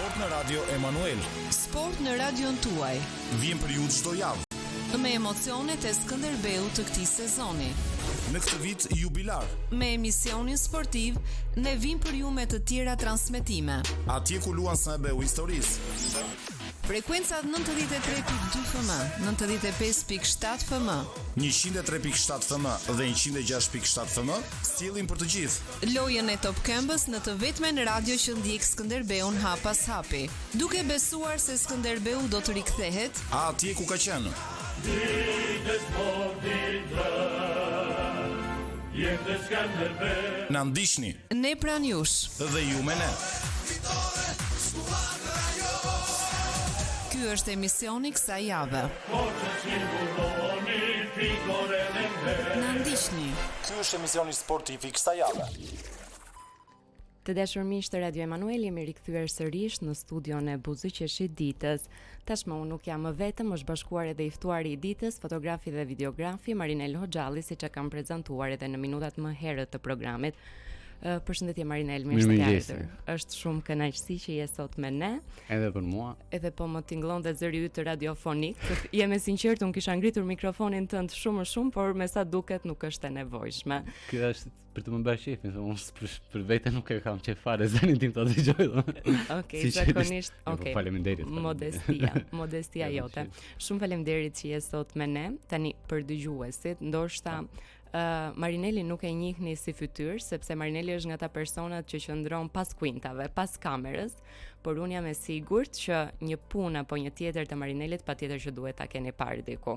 Sport në Radio Emanuel. Sport në radion tuaj. Vjen për ju çdo javë. Me emocionet e Skënderbeut të këtij sezoni. Në këtë vit jubilar. Me emisionin sportiv, ne vim për ju me të tjera transmetime. Atje ku luan SBU historisë. Frekuencat 93.2 FM, 95.7 FM, 103.7 FM dhe 106.7 FM, sjellin për të gjithë. Lojën e Top Këmbës në të vetmen radio që ndjek Skënderbeun hap pas hapi, duke besuar se Skënderbeu do të rikthehet atje ku ka qenë. Na ndiqni. Ne pran jush. Dhe ju me ne. Ky është emisioni kësaj jave. Na ndiqni. Ky është emisioni sportiv i kësaj jave. Të dashur miq të Radio Emanuel, jemi rikthyer sërish në studion e Buzëqeshit ditës. Tashmë unë nuk jam më vetëm, është bashkuar edhe i ftuari i ditës, fotografi dhe videografi Marinel Hoxhalli, siç e kam prezantuar edhe në minutat më herët të programit. Përshëndetje Marinel, mirë se erdhur. Është shumë kënaqësi që je sot me ne. Edhe për mua. Edhe po më tingëllon dhe zëri yt radiofonik. Jem e sinqert, unë kisha ngritur mikrofonin tënd shumë, por me sa duket nuk është e nevojshme. Ky është për të më bërë shefin, unë për vete nuk e kam qef fare zënin tim ta dëgjoj. Okej, zakonisht, okej. Faleminderit. Modestia jote. Shumë faleminderit që je sot me ne. Tani për dëgjuesit, ndoshta Marineli nuk e njihni si fytyrë, sepse Marineli është nga ta personat që qëndron pas kuintave, pas kamerës, por unë jam e sigurt që një punë apo një tjetër të Marinelit patjetër që duhet ta keni parë diku.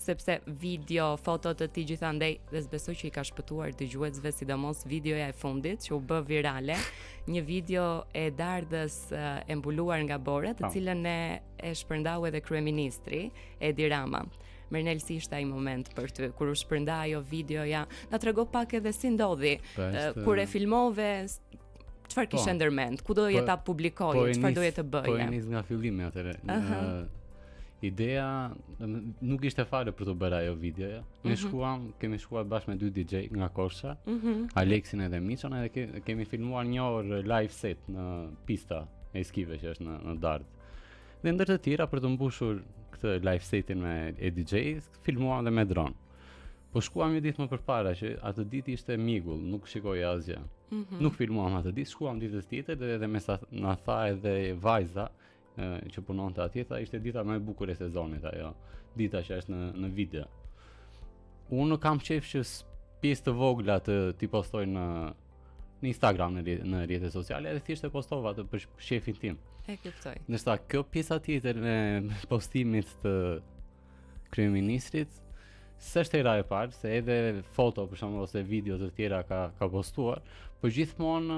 Sepse video, foto të tij gjithandej, dhe besoj që i ka shpëtuar dëgjuesve, sidomos videoja e fundit që u bë virale, një video e dardhës e mbuluar nga bora, të cilën e shpërndau edhe kryeministri Edi Rama. Marinel, si ishte ai moment për ty kur u shpërnda ajo videoja? Na trego pak edhe si ndodhi kur e filmove, çfarë kishe ndërmend? Ku doje ta publikoje? Çfarë doje të bëje? Po e nis nga fillimi atëre. Ideja nuk ishte fare për të bërë ajo videoja. Ne kemi shkuar bashkë me dy DJ nga Kosha, Aleksin edhe Miçon, edhe kemi filmuar një orë live set në pista e skive që është në Dardë. Dhe ndër të tjera për të mbushur këtë live setin me DJ, filmuam dhe me dron. Po shkuam një ditë më përpara që atë ditë ishte migull, nuk shikoj asgjë. Nuk filmuam atë ditë, shkuam ditës tjetër dhe me sa na tha edhe vajza që punonte atje, tha ishte dita më e bukur e sezonit ajo, dita që është në video. Unë kam qejf që pjesë të vogla t'i postoj në Instagram, në rrjetet sociale, edhe thjesht e postova atë për shefin tim. E kuptoj. Ndërsa kjo pjesa tjetër e postimit të kryeministrit s'është hera e parë, se edhe foto për shembull ose video të tjera ka postuar, por gjithmonë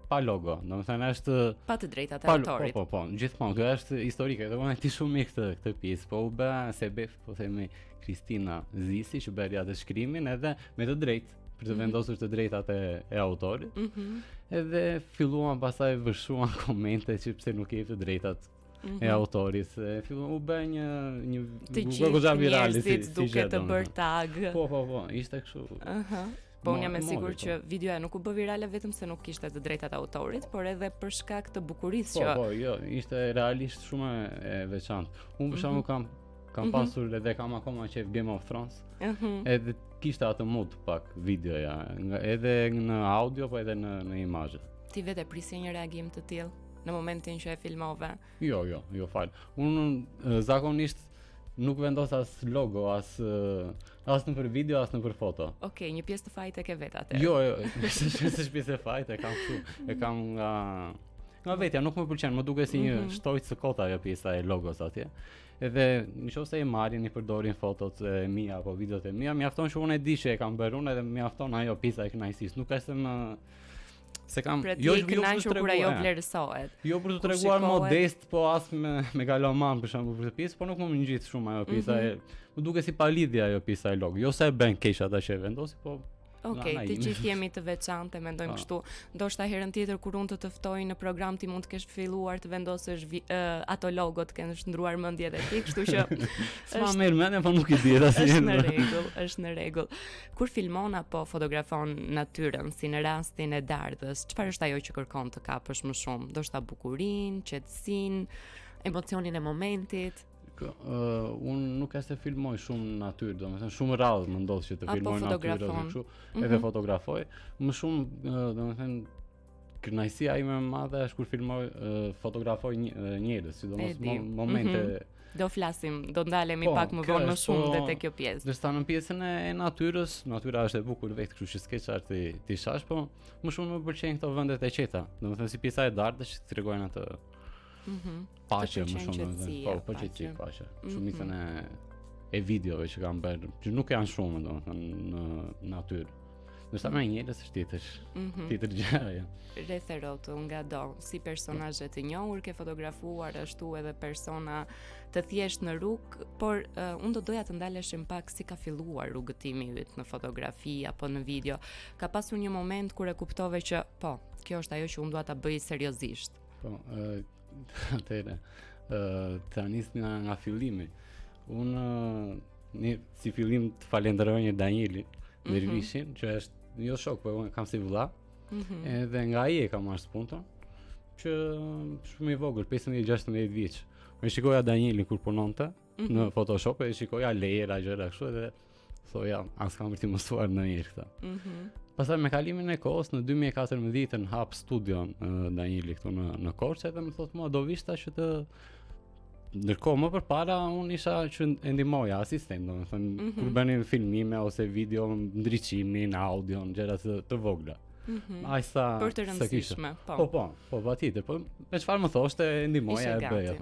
pa logo. Domethënë është pa të drejtat e autorit. Po, gjithmonë. Kjo është historike, do të shumë mirë këtë pjesë, po u bë sebef, po themi Kristina Zisi që bëri atë shkrimin edhe me të drejtë për të vendosur të drejtat e autorit. Edhe filluan pastaj vërshuan komente që pse nuk i jep të drejtat e autorit. Filluan u bë një goxha virale si duke të bërë tag. Po, ishte kështu. Po unë jam e sigurt që videoja nuk u bë virale vetëm se nuk kishte të drejtat e autorit, por edhe për shkak të bukurisë që jo, ishte realisht shumë e veçantë. Unë për shembull kam pasur edhe kam akoma qef Game of Thrones. Edhe kishte atë mood pak videoja, edhe në audio po edhe në imazhe. Ti vetë prisje një reagim të tillë në momentin që e filmove? Jo, fal. Unë zakonisht nuk vendos as logo, as nëpër video, as nëpër foto. Okej, një pjesë të fajit e ke vetë atë. Jo, s'është pjesë e fajit, e kam kështu. E kam nga vetja, nuk më pëlqen, më duket si një shtojtë së kota ajo pjesa e logos atje. Edhe nëse i marrin, i përdorin fotot e mia apo videot e mia, mjafton që unë e di që e kam bërë unë edhe mjafton ajo pjesa e kënaqësisë. Nuk është se kam jo kur ajo vlerësohet. Jo për të treguar modest, po as me megaloman për shembull për këtë pjesë, po nuk më ngjit shumë ajo pjesa e. Më duket si pa lidhje ajo pjesa e logo. Jo se e bën keq ata që e vendosi, po Okej, të gjithë jemi të veçantë, mendojmë kështu. Ndoshta herën tjetër kur unë të ftoj në program ti mund të kesh filluar të vendosësh ato logot, të kesh ndruar mendjen e ti, kështu që s'ma merr mendja, po nuk i di është në rregull, është në rregull. Kur filmon apo fotografon natyrën, si në rastin e dardhës, çfarë është ajo që kërkon të kapësh më shumë? Ndoshta bukurinë, qetësinë, emocionin e momentit? Unë nuk e se filmoj shumë natyrë, domethënë shumë rrallë më ndodh që të filmoj natyrë ose kështu, edhe fotografoj. Më shumë domethënë kënaqësia ime më madhe është kur filmoj, fotografoj njerëz, sidomos momente. Do flasim, do ndalemi pak më vonë më shumë dhe te kjo pjesë. Dërsa në pjesën e natyrës, natyra është e bukur vetë, kështu që s'ke çfarë ti shash, po më shumë më pëlqejnë këto vendet e qeta. Domethënë si pjesa e dardhës që tregojnë atë paqe më shumë, po qetësi, paqe. Shumicën e videove që kam bërë, që nuk janë shumë domethënë në natyrë. Ndërsa me njerëz është tjetër gjë. Rreth e rrotull nga do, si personazhe të njohur ke fotografuar, ashtu edhe persona të thjesht në rrugë, por unë do doja të ndaleshim pak si ka filluar rrugëtimi yt në fotografi apo në video. Ka pasur një moment kur e kuptove që po, kjo është ajo që unë dua ta bëj seriozisht. Po, atëre, të nis nga fillimi. Unë si fillim të falenderoj një Danielin Dervishin, që është jo shok, po unë kam si vëlla. Edhe nga ai e kam marrë spunton, që shumë i vogël, 15-16 vjeç. Unë shikoja Danielin kur punonte në Photoshop, e shikoja lejera, gjëra kështu, edhe thoja, as kam ti mësuar ndonjëherë këtë. Pastaj me kalimin e kohës në 2014 hap studion Danieli këtu në Korçë dhe më thotë mua do vishta që të ndërkohë më përpara unë isha që e ndihmoja asistent, domethënë kur bënin filmime ose video ndriçimin, audion, gjëra të vogla. Ai sa për të rëndësishme, po patjetër, po me çfarë më thoshte e ndihmoja e bëja.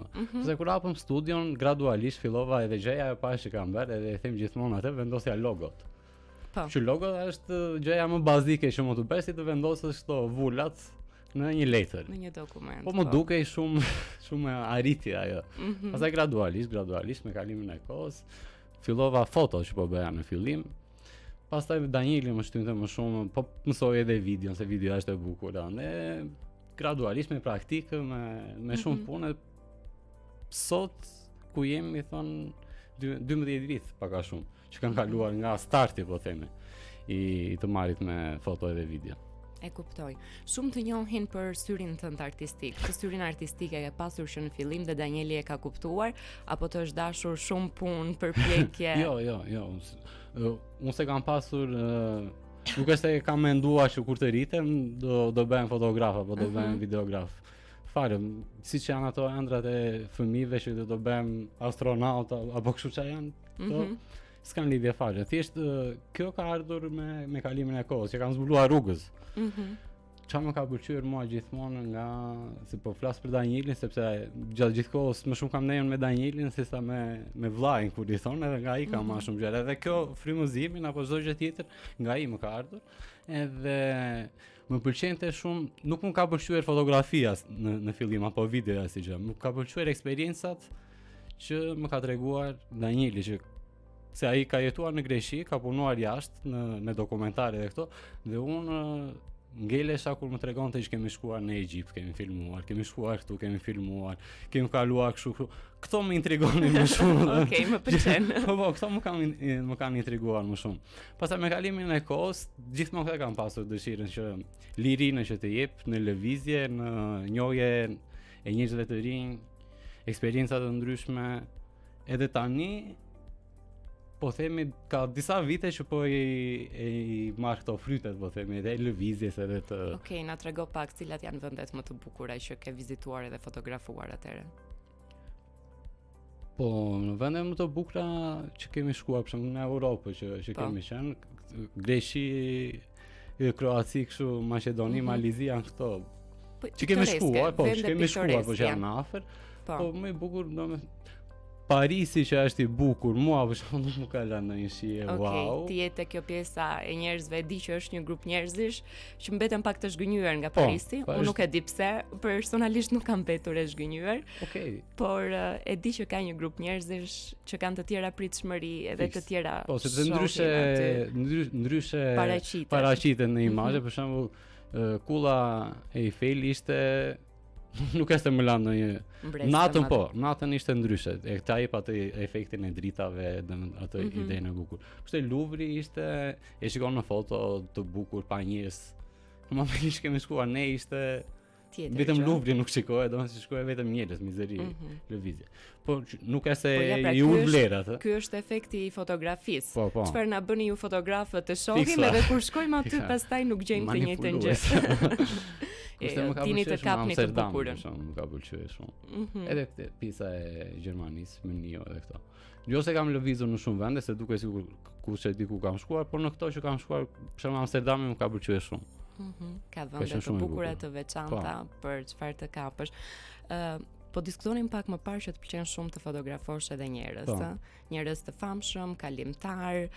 Se kur hapëm studion gradualisht fillova edhe gjëja e parë që kam bërë edhe e them gjithmonë atë vendosja logot. Që logo është gjëja më bazike që mund të bësh, si të vendosësh këto vullat në një letër. Në një dokument. Po më dukej shumë arritje ajo. Pastaj gradualisht me kalimin e kohës, fillova foto që po bëja në fillim. Pastaj Danieli më shtynte më shumë, po mësoj edhe video, se video është e bukur. Ne gradualisht me praktikë, me shumë punë, sot ku jemi thon 12 vjet pak a shumë. Që kanë kaluar nga starti, po themi, i të marrit me foto edhe video. E kuptoj. Shumë të njohin për syrin tënd artistik. Të syrin artistik e ke pasur që në fillim dhe Danieli e ka kuptuar, apo të është dashur shumë punë, përpjekje? Jo. Unë se kam pasur, nuk është e kam menduar që kur të rritem do bëhem fotograf apo do bëhem videograf. Fare, siç janë ato ëndrat e fëmijëve që do bëhem astronaut apo kështu që janë, s'kan lidhje fare. Thjesht kjo ka ardhur me kalimin e kohës, që kam zbuluar rrugës. Qa më ka pëlqyer mua gjithmonë nga se po flas për Danielin, sepse gjatë gjithë kohës më shumë kam nejën me Danielin se sa me vllajin, kur i thonë, edhe nga ai kam më shumë gjëra. Edhe kjo frymëzimin apo çdo gjë tjetër nga ai më ka ardhur. Edhe më pëlqente shumë, nuk më ka pëlqyer fotografia në fillim apo videoja si gjë. Më ka pëlqyer eksperiencat që më ka treguar Danieli, që se ai ka jetuar në Greqi, ka punuar jashtë me dokumentare dhe këto, dhe unë ngelesha kur më tregonte që kemi shkuar në Egjipt, kemi filmuar, kemi shkuar këtu, kemi filmuar, kemi kaluar kështu. Këto më intrigonin më shumë. Okej, më pëlqen. Po, këto më kanë intriguar më shumë. Pastaj me kalimin e kohës, gjithmonë këtë kam pasur dëshirën që lirinë që të jep në lëvizje, në njohje e njerëzve të rinj, eksperienca të ndryshme, edhe tani po themi ka disa vite që po i marr këto frytet, po themi, edhe lëvizjes edhe të. Okej, na trego pak cilat janë vendet më të bukura që ke vizituar edhe fotografuar atëherë. Po, në vende më të bukura që kemi shkuar, për shembull në Europë që kemi qenë, Greqi, Kroaci, kështu, Maqedoni, Malizi janë këto. Që kemi shkuar, që janë afër. Po më i bukur Parisi që është i bukur, mua për shkak nuk më ka lënë ndonjë shije, wow. Ti je te kjo pjesa e njerëzve, e di që është një grup njerëzish që mbeten pak të zhgënjur nga Parisi. Unë nuk e di pse, personalisht nuk kam mbetur e zhgënjur. Por e di që ka një grup njerëzish që kanë të tjera pritshmëri edhe të tjera. Po, sepse ndryshe paraqiten në imazhe, për shembull, kulla e Eiffel ishte nuk është më lanë ndonjë natën ishte ndryshe. E këta jep atë efektin e dritave, atë idenë e bukur. Kështu Louvri ishte, e shikon në foto të bukur pa njerëz. Në momentin që kemi shkuar ne ishte vetëm Louvri nuk shikohej, domethënë shikohej vetëm njerëz, mizeri, lëvizje. Po nuk është se i ul vlera atë. Ky është efekti i fotografisë. Çfarë na bëni ju fotografët të shohim edhe kur shkojmë aty pastaj nuk gjejmë të njëjtën gjë. Dini të kapni të bukurën. Më ka pëlqyer shumë. Edhe këtë pjesa e Gjermanisë, Menio edhe këto. Jo se kam lëvizur në shumë vende, se duke sigur kush e di ku kam shkuar, por në këto që kam shkuar, për shembull Amsterdami më ka pëlqyer shumë. Ka vende të bukura të veçanta për çfarë të kapësh. Po diskutonim pak më parë që të pëlqen shumë të fotografosh edhe njerëz, njerëz të famshëm, kalimtar,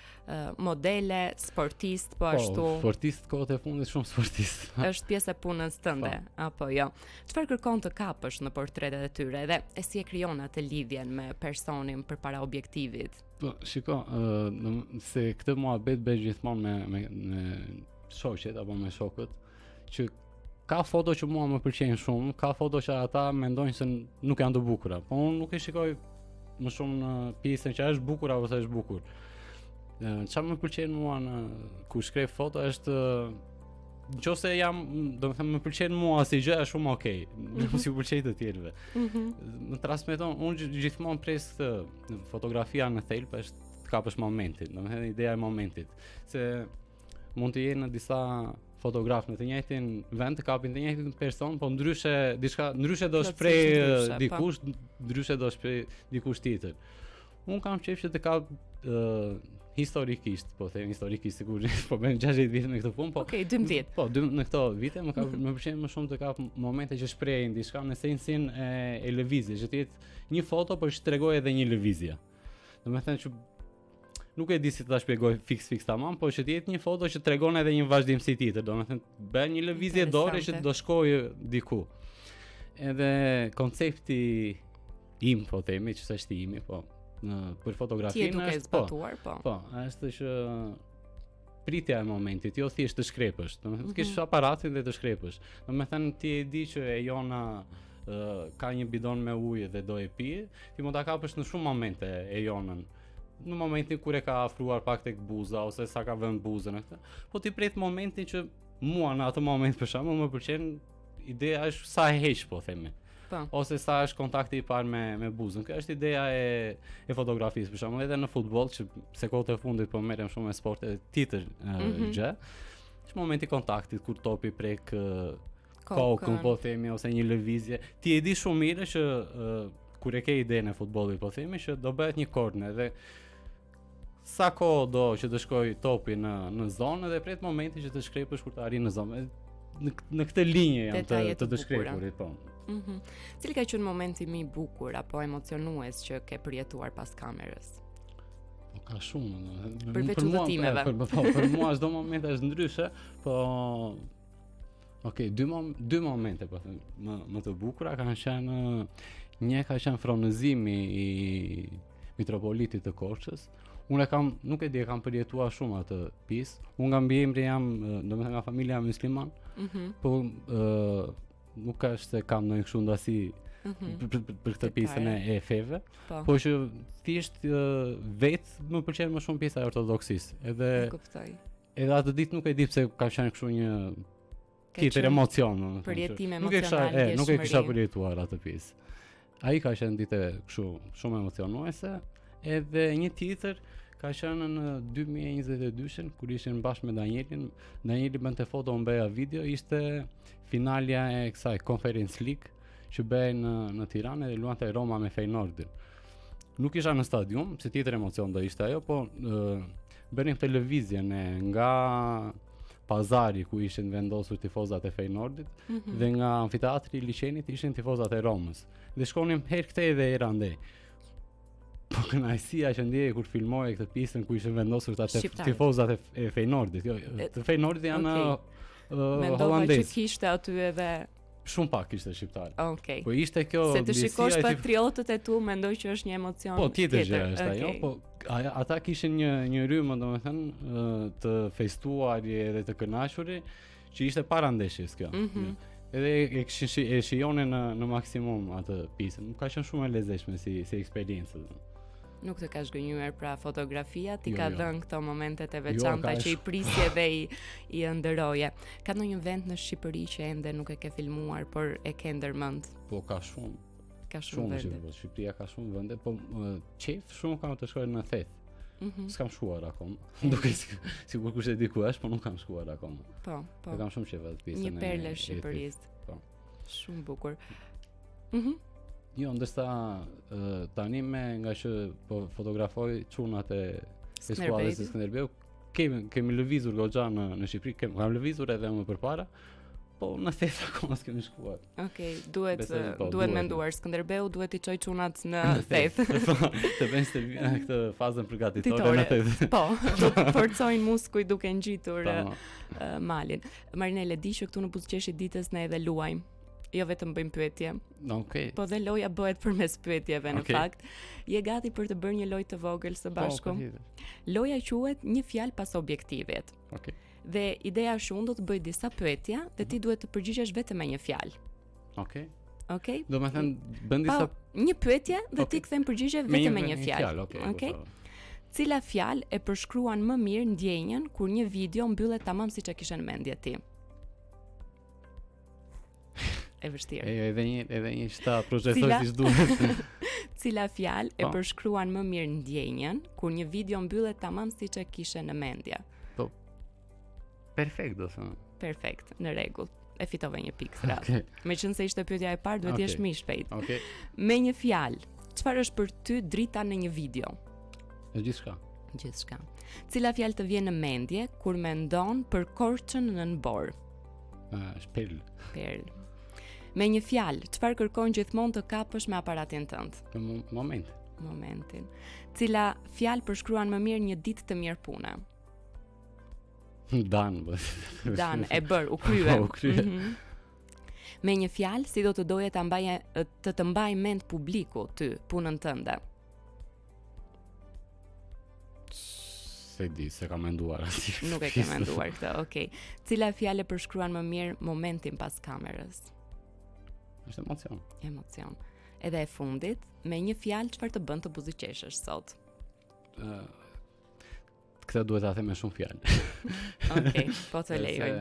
modele, sportist, po ashtu. Sportist kohët e fundit shumë sportist. Është pjesë e punës tënde, apo jo? Çfarë kërkon të kapësh në portretet e tyre dhe si e krijon atë lidhjen me personin përpara objektivit? Po, shiko, se këtë muhabet bëj gjithmonë me shoqet apo me shokët që ka foto që mua më pëlqejnë shumë, ka foto që ata mendojnë se nuk janë të bukura, po unë nuk e shikoj më shumë në pjesën që është bukur apo se është bukur. Çfarë më pëlqen mua kur shkrej foto është nëse jam, domethënë më pëlqen mua si gjë është shumë okay, nuk si pëlqej të tjerëve. Më transmeton, unë gjithmonë pres fotografia në thelb është të kapësh momentin, domethënë ideja e momentit, se mund të jenë në disa fotograf në të njëjtin vend të kapin të njëjtin person, po ndryshe do shpreh dikush, ndryshe do shpreh dikush tjetër. Unë kam qejf që të kap historikisht, po them historikisht sigurisht, po bën 60 vite në këtë punë, po. Okej, 12. Po, në këto vite më pëlqen më shumë të kap momente që shprehin diçka në esencin e lëvizjes, që të jetë një foto por që tregoj edhe një lëvizje. Domethënë që nuk e di si ta shpjegoj fiks tamam, po që të jetë një foto që tregon edhe një vazhdimsi tjetër, domethënë bën një lëvizje dore që do shkojë diku. Edhe koncepti im, po themi, që është imi, po për fotografinë është zbatuar, po, është që pritja e momentit, jo thjesht të shkrepësh, domethënë të kesh aparatin dhe të shkrepësh. Domethënë ti e di që e jona ka një bidon me ujë dhe do e pije, ti mund ta kapësh në shumë momente e jonën. Në momentin kur e ka afruar pak tek buza ose sa ka vënë buzën e këtë, po ti pret momentin që mua në atë moment për shembull më pëlqen ideja është sa e heq, po themi. Ose sa është kontakti i parë me buzën. Kjo është ideja e fotografisë për shembull, edhe në futboll që se kohët e fundit po merrem shumë me sporte tjetër gjë. Është momenti i kontaktit kur topi prek kokën, po themi, ose një lëvizje. Ti e di shumë mirë që kur e ke idenë e futbollit, po themi, që do bëhet një korner dhe sa kohë do që të shkoj topi në zonë dhe pret momenti që të shkrepësh kur të arrin në zonë. Në këtë linjë janë të shkrepurit, po. Cili ka qenë momenti më i bukur apo emocionues që ke përjetuar pas kamerës? Po ka shumë. Përveç udhëtimeve. Për mua çdo moment është ndryshe, po okej, dy momente po them, më të bukura kanë qenë një ka qenë fronëzimi i mitropolitit të Korçës. Unë nuk e di, e kam përjetuar shumë atë pjesë. Unë nga mbiemri jam, domethënë nga familja musliman, po nuk është se kam ndonjë kështu ndasi për këtë pjesën e feve, po që thjesht vetë më pëlqen më shumë pjesa e ortodoksisë. Edhe atë ditë nuk e di pse ka qenë kështu një tjetër emocion. Përjetim emocional. Nuk e kisha përjetuar atë pjesë. Ai ka qenë ditë kështu shumë emocionuese, edhe një tjetër ka qenë në 2022-shin kur ishin bashkë me Danielin. Danieli bënte foto, unë bëja video, ishte finalja e kësaj Conference League që bëhej në Tiranë dhe luante Roma me Feyenoordin. Nuk isha në stadium, se tjetër emocion do ishte ajo, po bënim televizjen nga pazari ku ishin vendosur tifozat e Feyenoordit dhe nga amfiteatri i liçenit ishin tifozat e Romës. Dhe shkonim herë këtej dhe herë andej. Po kënaqësia që ndjej kur filmoje këtë pistën ku ishin vendosur ata Shqiptarët. tifozat e Feyenoordit. Jo, të Feyenoordit janë Mendova që holandez. kishte aty edhe Shumë pak ishte shqiptar. Okej. Po ishte kjo Se të ndjesia shikosh e patriotët e tu, mendoj që është një emocion Po tjetër gjë është ajo, Okej. po ata kishin një rrymë domethënë të festuar edhe të kënaquri që ishte para ndeshjes kjo. Edhe e kishin e shijonin në maksimum atë pjesën. Më ka qenë shumë e lezetshme si eksperiencë. Nuk të ka zgënjur pra fotografia, ti Jo, ka jo. dhënë këto momentet e veçanta që i prisje dhe i ëndëroje. Ka ndonjë vend në Shqipëri që ende nuk e ke filmuar, por e ke ndërmend? Po ka shumë. Ka shumë Shumë vende. po Shqipëria ka shumë vende, po qef shumë kam të shkoj në Theth. S'kam shkuar akoma. Duke sigur kush e di ku është, po nuk kam shkuar akoma. Po, po. E kam shumë qef atë pjesën. Një perle e Shqipërisë. Po. Shumë bukur. Jo, ndërsa tani nga që po fotografoj çunat e skuadrës së Skënderbeu, kemi lëvizur goxha në Shqipëri, kam lëvizur edhe më përpara, po në Theth akoma s'kemi shkuar. Okej, duhet Besoj, po, duhet duhet. menduar Skënderbeu, duhet i çoj çunat në Theth. Të bëjnë këtë fazën përgatitore në Theth. Po, do të forcojnë muskuj duke ngjitur Po. malin. Marinele, di që këtu në buzëqeshit ditës ne edhe luajmë. Jo vetëm bëjmë pyetje, Okej. po dhe loja bëhet përmes pyetjeve në Okej. fakt. Je gati për të bërë një lojë të vogël së bashku? Po, Loja quhet një fjalë pas objektivit. Okej. Dhe ideja është unë do të bëj disa pyetje dhe ti duhet të përgjigjesh vetëm me një fjalë. Okej. Okej? Do me thënë bën Pa, disa një pyetje dhe ti Okej. kthen përgjigje vetëm me një fjalë. Okej. Okej? Cila fjalë e përshkruan më mirë ndjenjen kur një video mbyllet tamam siç e kishe në mendje ti? E vështirë. Edhe një shta procesuar Cila? siç duhet. Cila fjalë e Po. përshkruan më mirë ndjenjen kur një video mbyllet tamam siç e kishe në mendje? Perfekt do thënë. Perfekt, në rregull. E fitove një pikë së radhë. Okej. Meqense ishte pyetja e parë, duhet të jesh Okej. më i shpejt. Okej. Me një fjalë, çfarë është për ty drita në një video? Është gjithçka. Gjithçka. Cila fjalë të vjen në mendje kur mendon për Korçën në Nbor? Shpel. Perl. Me një fjalë, çfarë kërkon gjithmonë të kapësh me aparatin tënd? Në moment. Momentin. Cila fjalë përshkruan më mirë një ditë të mirë pune? Dan. Dan, e bër, u krye. Po, u krye. Me një fjalë, si do të doje të mbaj mend publiku ty, punën tënde? Se di, se kam menduar asnjë. Nuk e ke menduar këtë, okej. Cila fjalë përshkruan më mirë momentin pas kamerës? Është emocion. Emocion. Edhe e fundit, me një fjalë çfarë të bën të buzëqeshësh sot? Këtë duhet ta them me shumë fjalë. Okej, po të lejoj.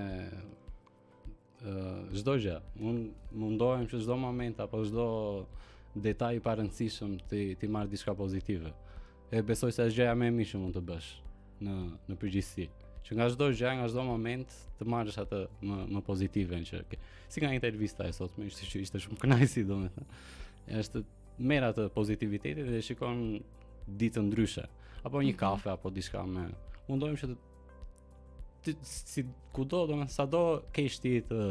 Çdo gjë, unë mundohem që çdo moment apo çdo detaj i parëndësishëm ti marr diçka pozitive. E besoj se është gjëja më e mirë që mund të bësh në përgjithësi. Që nga çdo gjë, nga çdo moment të marrësh atë më pozitive që si nga intervista e sotme, ishte shumë kënaqësi domethënë. Është merr atë pozitivitetin dhe shikon ditën ndryshe, apo një kafe apo diçka me mundohem që si kudo domethënë sado kesh ti të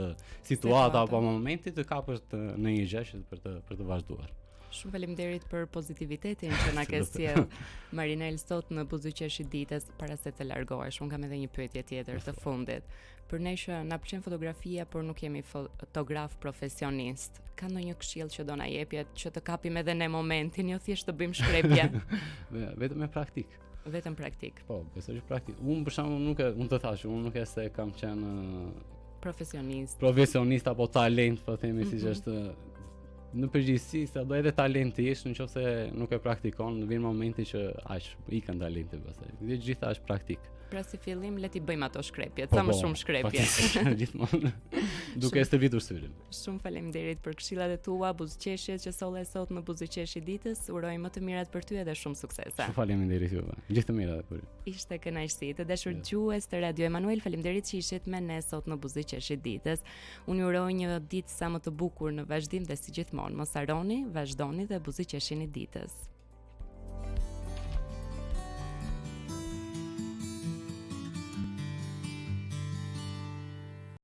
situata apo momenti të kapësh në një gjë që për të vazhduar. Shumë faleminderit për pozitivitetin që na ke sjell Marinel sot në buzëqeshit ditës. Para se të largohesh, unë kam edhe një pyetje tjetër të fundit. Për ne që na pëlqen fotografia, por nuk jemi fotograf profesionist, ka ndonjë këshill që do na jepje që të kapim edhe ne momentin, jo thjesht të bëjmë shkrepje? Vetëm me praktik. Vetëm praktik. Po, besoj që praktik. Unë për shembull unë të thash, unë nuk e se kam qenë profesionist apo talent, po themi siç është. Në përgjithësi, sa do edhe talenti është, nëse nuk e praktikon, vjen momenti që ikën talenti pastaj. Dhe gjitha është praktik. Pra si fillim le ti bëjmë ato shkrepje, sa më shumë shkrepje. Gjithmonë duke stërvitur syrin. Shumë faleminderit për këshillat e tua, buzëqeshjet që solle sot në buzëqeshit ditës. Uroj më të mirat për ty edhe shumë suksese. Shumë faleminderit juve. Gjithë të mira për ju. Ishte kënaqësi. Të dashur dëgjues të Radio Emanuel, faleminderit që ishit me ne sot në buzëqeshit ditës. Unë ju uroj një ditë sa më të bukur në vazhdim dhe si gjithmonë, mos harroni, vazhdoni dhe buzëqeshini ditës.